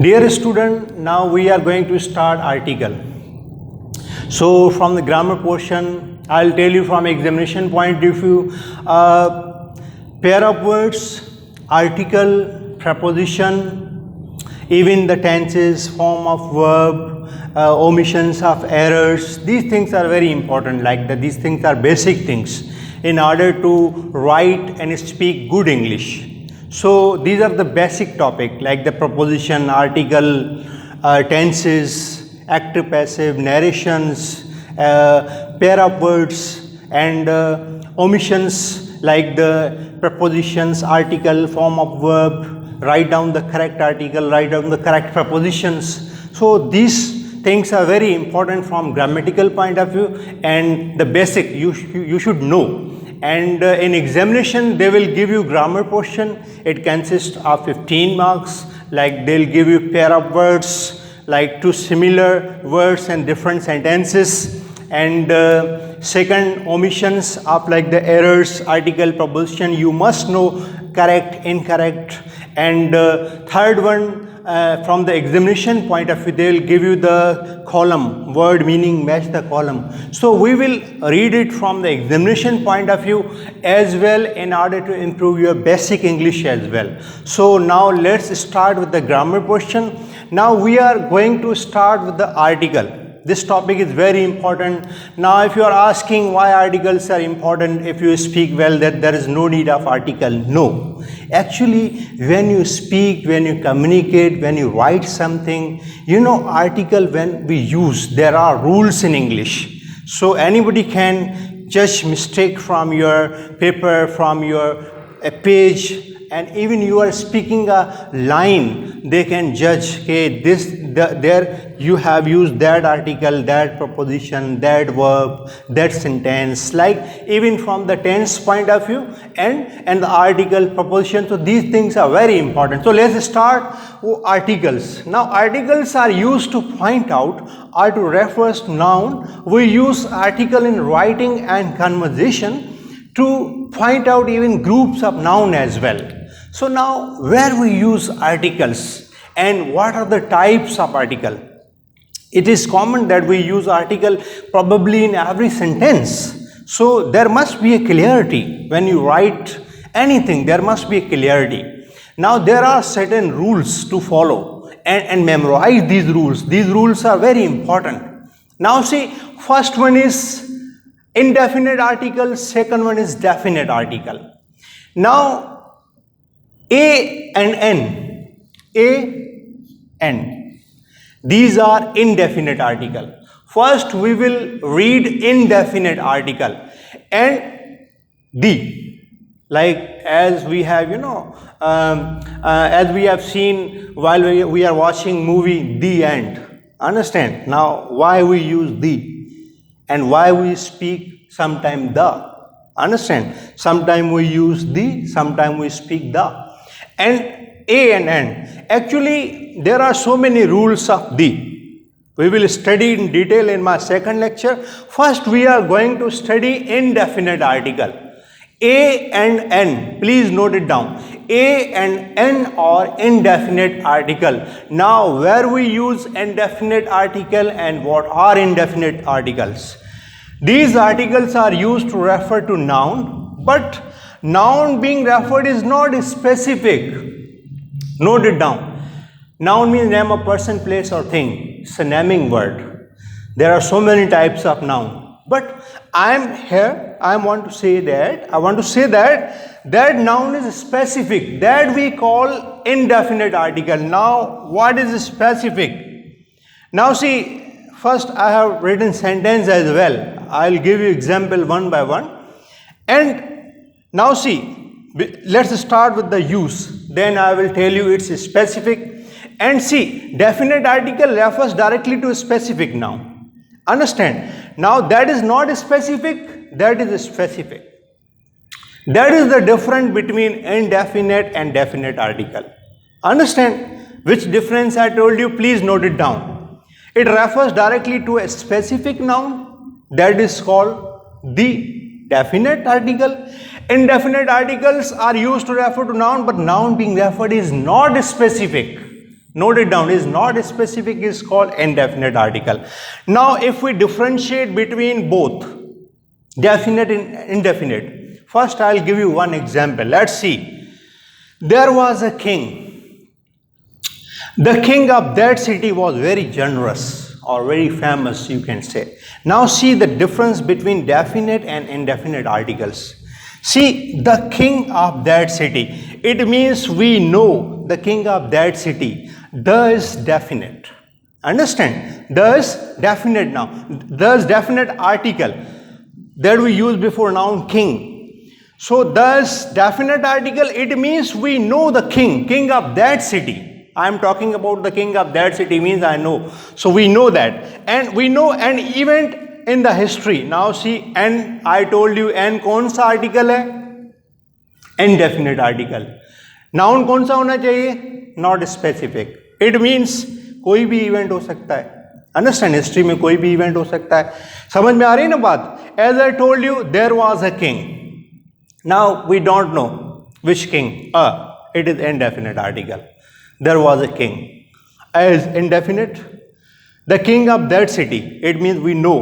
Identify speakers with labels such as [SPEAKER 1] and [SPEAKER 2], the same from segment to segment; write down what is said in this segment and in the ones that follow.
[SPEAKER 1] Dear student, now we are going to start article. So from the grammar portion, I'll tell you from examination point of view, pair of words, article, preposition, even the tenses, form of verb, omissions of errors. These things are very important, like that. These things are basic things in order to write and speak good English. So these are the basic topic like the preposition, article, tenses, active, passive, narrations, pair of words, and omissions like the prepositions, article, form of verb, write down the correct article, write down the correct prepositions. So these things are very important from grammatical point of view, and the basic you should know. And in examination they will give you grammar portion. It consists of 15 marks, like they'll give you pair of words, like two similar words and different sentences, and second, omissions of like the errors, article, preposition, you must know correct, incorrect, and third one, from the examination point of view, they will give you the column, word meaning match the column. So we will read it from the examination point of view as well in order to improve your basic English as well. So now let's start with the grammar portion. Now we are going to start with the article. This topic is very important. Now if you are asking why articles are important, if you speak well, that there is no need of article. No. Actually, when you speak, when you communicate, when you write something, you know, article when we use, there are rules in English. So anybody can judge mistake from your paper, from your page, and even you are speaking a line, they can judge, okay, there you have used that article, that preposition, that verb, that sentence, like even from the tense point of view and the article, preposition. So these things are very important. So let's start with articles. Now articles are used to point out or to refer to noun. We use article in writing and conversation to point out even groups of noun as well. So now where we use articles and what are the types of article? It is common that we use article probably in every sentence. So there must be a clarity when you write anything. There must be a clarity. Now there are certain rules to follow and memorize these rules. These rules are very important. Now see, first one is indefinite article, second one is definite article. Now A and N, these are indefinite article. First we will read indefinite article and the, like as we have, you know, as we have seen while we are watching movie The End. Understand? Now why we use the and why we speak sometime the. Understand? Sometime we use the, sometime we speak the. And A and N. Actually, there are so many rules of the. We will study in detail in my second lecture. First, we are going to study indefinite article. A and N. Please note it down. A and N are indefinite article. Now, where we use indefinite article and what are indefinite articles? These articles are used to refer to noun, but noun being referred is not specific. Note it down. Noun means name of person, place or thing. It's a naming word. There are so many types of noun. But I want to say that that noun is specific. That we call indefinite article. Now what is specific? Now see, first I have written sentence as well. I'll give you example one by one. And now see, let's start with the use. Then I will tell you it's specific. And see, definite article refers directly to a specific noun. Understand? Now that is not specific, that is specific. That is the difference between indefinite and definite article. Understand? Which difference I told you? Please note it down. It refers directly to a specific noun, that is called the definite article. Indefinite articles are used to refer to noun, but noun being referred is not specific. Note it down, is not specific is called indefinite article. Now if we differentiate between both definite and indefinite, first I'll give you one example. Let's see. There was a king. The king of that city was very generous or very famous, you can say. Now see the difference between definite and indefinite articles. See, the king of that city, it means we know the king of that city. The is definite. Understand? The is definite now. The is definite article that we use before noun king. So the is definite article, it means we know the king of that city. I am talking about the king of that city, means I know. So we know that. And we know an event in the history. Now see, and I told you, and कौन सा article है? Indefinite article. Noun कौन सा होना चाहिए? Not specific. It means कोई भी event हो सकता है. Understand? History में कोई भी event हो सकता है. समझ में आ रही है ना बात? As I told you, there was a king. Now we don't know which king. It is indefinite article. There was a king. As indefinite, the king of that city. It means we know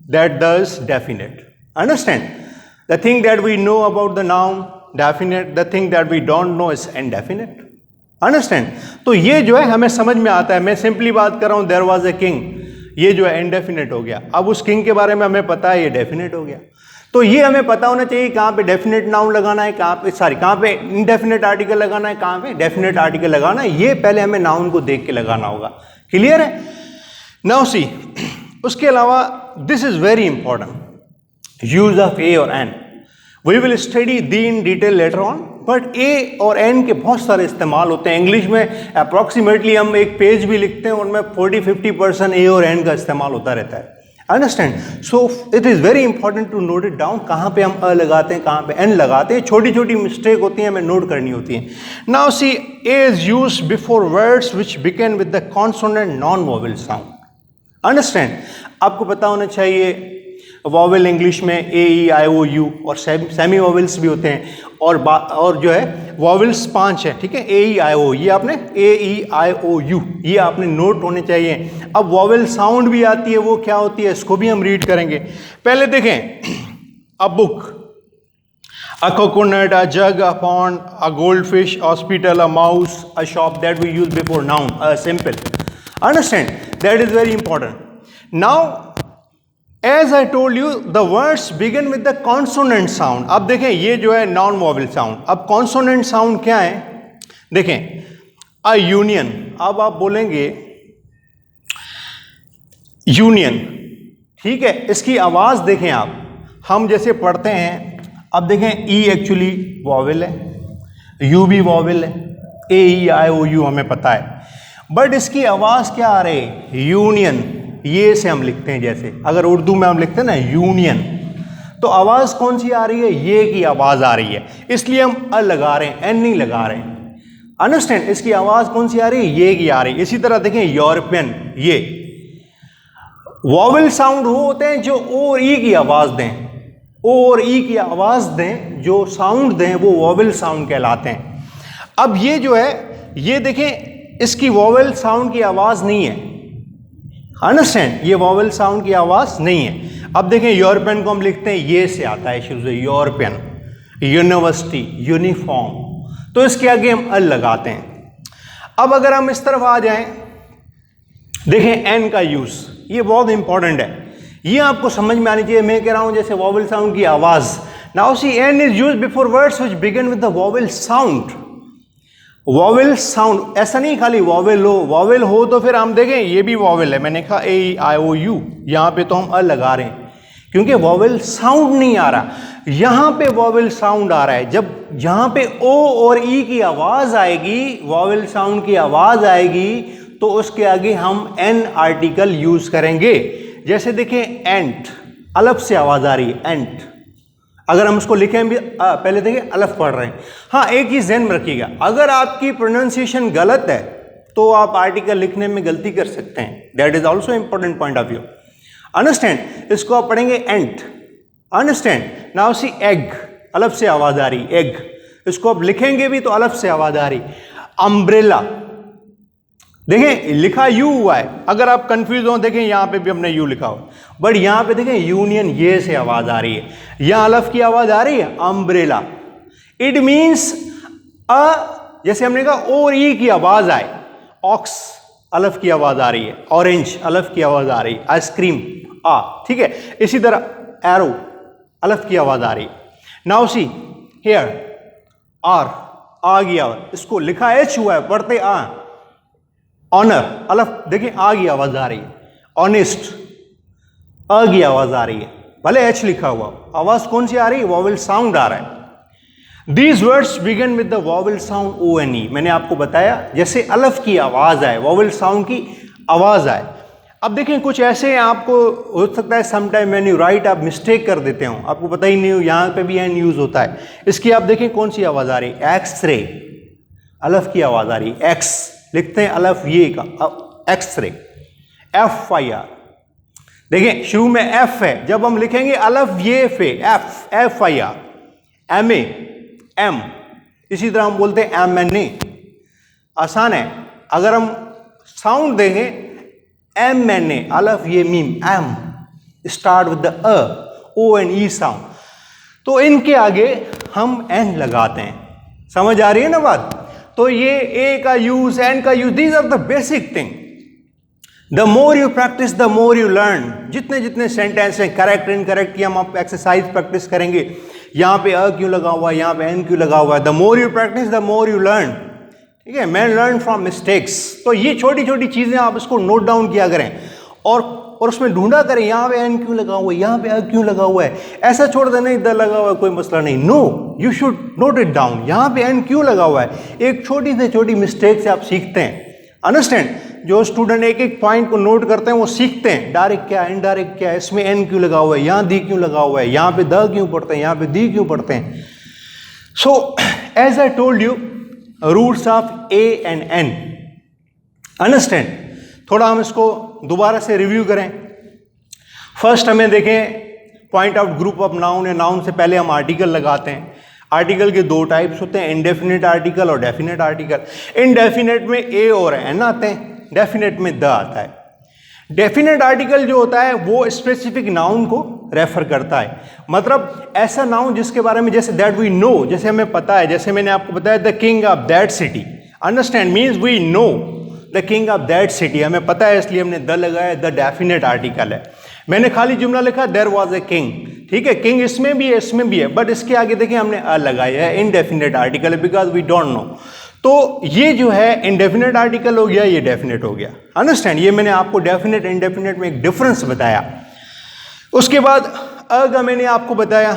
[SPEAKER 1] that the is definite. Understand? The thing that we know about the noun definite. The thing that we don't know is indefinite. Understand. तो ये जो है हमें समझ में आता है. मैं सिंपली बात कर रहा हूं, देयर वाज ए किंग, ये जो है इनडेफिनेट हो गया. अब उस किंग के बारे में हमें पता है ये डेफिनेट हो गया. तो ये हमें पता होना चाहिए कहां पे डेफिनेट नाउन लगाना है, कहां पे इनडेफिनेट आर्टिकल लगाना है, कहां पे डेफिनेट आर्टिकल लगाना है. ये पहले हमें नाउन को देख के लगाना होगा. क्लियर है? नाउ सी, उसके अलावा this is very important, use of a और an. We will study the in detail later on. But a और एन के बहुत सारे इस्तेमाल होते हैं. इंग्लिश में अप्रॉक्सीमेटली हम एक पेज भी लिखते हैं, उनमें 40-50% ए और एन का इस्तेमाल होता रहता है. Understand? So it is very important to note it down. कहाँ पे हम अ लगाते हैं, कहाँ पे एन लगाते हैं. छोटी छोटी मिस्टेक होती हैं, हमें नोट करनी होती है. Now see, A is used before words which begin with the consonant non vowel sound. Understand? आपको पता होना चाहिए वॉवेल इंग्लिश में ए ई आई ओ यू और सेमी वॉवेल्स भी होते हैं. और जो है वॉवेल्स 5 है. ठीक है? ए ई आई ओ, ये आपने ए ई आई ओ यू ये आपने नोट होने चाहिए. अब वॉवेल साउंड भी आती है, वो क्या होती है इसको भी हम रीड करेंगे. पहले देखें, a book, a coconut, a jug, a pond, a gold fish, hospital, a mouse, a shop. That we use before noun. Simple. Understand? That is very important. Now As I told you, the words begin with the consonant sound. अब देखें, ये जो है non vowel sound. अब consonant sound क्या है? देखें, a union. अब आप बोलेंगे यूनियन. ठीक है? इसकी आवाज देखें आप. हम जैसे पढ़ते हैं, अब देखें, ई एक्चुअली वॉवेल है, यू भी वॉवेल है, ए ई आई ओ यू हमें पता है. बट इसकी आवाज क्या आ रही है? यूनियन. ये से हम लिखते हैं. जैसे अगर उर्दू में हम लिखते हैं ना यूनियन, तो आवाज कौन सी आ रही है? ये की आवाज आ रही है. इसलिए हम अ लगा रहे हैं, एन नहीं लगा रहे हैं. अंडरस्टैंड? इसकी आवाज कौन सी आ रही है? ये की आ रही है. इसी तरह देखें, यूरोपियन, ये वॉवेल साउंड वो होते हैं जो ओ और ई की आवाज दें. ओ और ई की आवाज दें, जो साउंड दें, वो वॉवेल साउंड कहलाते हैं. अब ये जो है, ये देखें, इसकी वॉवेल साउंड की आवाज नहीं है. अंडरस्टैंड? ये वॉवेल साउंड की आवाज नहीं है. अब देखें, यूरोपियन को हम लिखते हैं, ये से आता है शुरू से, यूरोपियन. यूनिवर्सिटी, यूनिफॉर्म, तो इसके आगे हम अल लगाते हैं. अब अगर हम इस तरफ आ जाएं, देखें एन का यूज, ये बहुत इंपॉर्टेंट है. ये आपको समझ में आनी चाहिए. मैं कह रहा हूं जैसे वॉवेल साउंड की आवाज. Now see, an is use before words which begin with the vowel sound. Vowel sound, ऐसा नहीं खाली वॉवेल हो. वॉवेल हो तो फिर हम देखें, ये भी वॉवेल है. मैंने कहा ए आई ओ यू, यहां पे तो हम अ लगा रहे हैं क्योंकि वॉवेल साउंड नहीं आ रहा. यहां पे वॉवेल साउंड आ रहा है. जब यहां पे ओ और ई की आवाज आएगी, वॉवेल साउंड की आवाज आएगी, तो उसके आगे हम एन आर्टिकल यूज करेंगे. जैसे देखें, एंट, अलफ से आवाज आ रही है, एंट. अगर हम उसको लिखें भी, पहले देखिए अलफ पढ़ रहे हैं. हाँ, एक ही ज़हन में रखिएगा, अगर आपकी प्रोनाउंसिएशन गलत है तो आप आर्टिकल लिखने में गलती कर सकते हैं. That is also important point of view. Understand? इसको आप पढ़ेंगे एंट. अंडरस्टैंड? नाउ सी, एग, अलफ से आवाज आ रही, एग. इसको आप लिखेंगे भी तो अलफ से आवाज आ रही. अम्ब्रेला, देखें लिखा यू हुआ है, अगर आप कंफ्यूज हो देखें यहां पे भी हमने यू लिखा हुआ, बट यहां पे देखें यूनियन ये से आवाज आ रही है, यहां अलफ की आवाज आ रही है अम्ब्रेला। इट मीन्स जैसे हमने कहा और ई की आवाज आए, ऑक्स अलफ की आवाज आ रही है, ऑरेंज अलफ की आवाज आ रही है, आइसक्रीम ठीक है। इसी तरह एरो अलफ की आवाज आ रही है। नाउ सी हियर आर आ गया, इसको लिखा एच हुआ है, पढ़ते ऑनर अलफ देखिए आ की आवाज आ रही है, ऑनेस्ट अ की आवाज आ रही है, भले एच लिखा हुआ, आवाज कौन सी आ रही है, वॉवेल साउंड आ रहा है। These words begin with the vowel sound O N E. मैंने आपको बताया जैसे अलफ की आवाज आए, वॉवेल साउंड की आवाज आए। अब देखें कुछ ऐसे आपको हो सकता है समटाइम व्हेन यू राइट आप मिस्टेक कर देते हो, आपको पता ही नहीं हो यहाँ पे भी एन यूज होता है। इसकी आप देखें कौन सी आवाज आ रही है, एक्सरे अलफ की आवाज आ रही है, एक्स लिखते हैं अलफ ये का, एक्सरे एफ आई आर। देखें शुरू में एफ है, जब हम लिखेंगे अलफ ये फे F F I R, M A M, इसी तरह हम बोलते हैं एम एन ए, आसान है। अगर हम साउंड देंगे एम एन ए अलफ ये मीम M start with the O N E sound, तो इनके आगे हम एन लगाते हैं। समझ आ रही है ना बात? तो ये ए का यूज, एन का use, these are the basic thing. The more you practise the more you learn. जितने जितने सेंटेंस हैं करेक्ट इनकरेक्ट की हम आप एक्सरसाइज प्रैक्टिस करेंगे, यहाँ पे अ क्यों लगा हुआ है, यहाँ पे एन क्यों लगा हुआ है, the more you practise the more you learn. ठीक है, मैन लर्न फ्रॉम मिस्टेक्स। तो ये छोटी छोटी चीजें आप इसको नोट डाउन किया करें और उसमें ढूंढा करें, यहाँ पे एन क्यों लगा हुआ है, यहाँ पे अ क्यों लगा हुआ है। ऐसा छोड़ देना इधर लगा हुआ है कोई मसला नहीं, no you should note it down, यहाँ पे एन क्यों लगा हुआ है। एक छोटी से छोटी मिस्टेक से आप सीखते हैं। अंडरस्टैंड? जो स्टूडेंट एक एक पॉइंट को नोट करते हैं वो सीखते हैं, डायरेक्ट क्या इनडायरेक्ट क्या है, इसमें एन क्यों लगा हुआ है, यहाँ दी क्यों लगा हुआ है, यहाँ पे द क्यों पढ़ते हैं, यहाँ पे दी क्यों पढ़ते हैं। So as I told you roots of a and an. Understand? थोड़ा हम इसको दोबारा से रिव्यू करें। फर्स्ट हमें देखें point out group of noun है। नाउन से पहले हम आर्टिकल लगाते हैं। आर्टिकल के दो टाइप्स होते हैं, इंडेफिनिट आर्टिकल और डेफिनेट आर्टिकल। इनडेफिनेट में ए और एन आते हैं, डेफिनेट में द आता है। डेफिनेट आर्टिकल जो होता है वो स्पेसिफिक नाउन को रेफर करता है, मतलब ऐसा नाउन जिसके बारे में, जैसे दैट वी नो, जैसे हमें पता है, जैसे मैंने आपको बताया the king of that city. Understand? Means we know the king of that city, हमें पता है इसलिए हमने द लगाया, द डेफिनेट आर्टिकल है। मैंने खाली जुमला लिखा देयर वाज ए किंग, ठीक है, किंग इसमें भी है इसमें भी है, बट इसके आगे देखिए हमने अ लगाया है, इनडेफिनेट आर्टिकल है, बिकॉज वी डोंट नो। तो ये जो है इनडेफिनेट आर्टिकल हो गया, ये डेफिनेट हो गया। अंडरस्टैंड? ये मैंने आपको डेफिनेट इनडेफिनेट में एक डिफरेंस बताया। उसके बाद अ का मैंने आपको बताया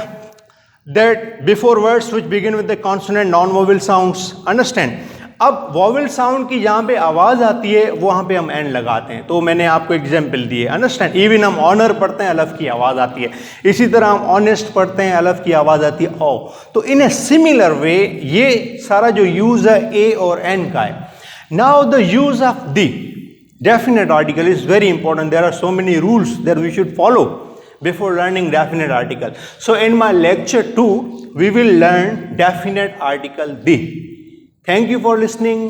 [SPEAKER 1] that before words which begin with the consonant non vowel sounds. Understand? अब वोवेल साउंड की जहाँ पे आवाज आती है वहाँ पे हम एन लगाते हैं, तो मैंने आपको एग्जाम्पल दिए। अंडरस्टैंड? इवन हम ऑनर पढ़ते हैं, अलफ की आवाज आती है। इसी तरह हम ऑनेस्ट पढ़ते हैं, अलफ की आवाज आती है ओ। तो इन ए सिमिलर वे ये सारा जो यूज है ए और एन का है। Now the use of the definite article is very important. There are so many rules that we should follow before learning definite article. So in my lecture 2 we will learn definite article the. Thank you for listening.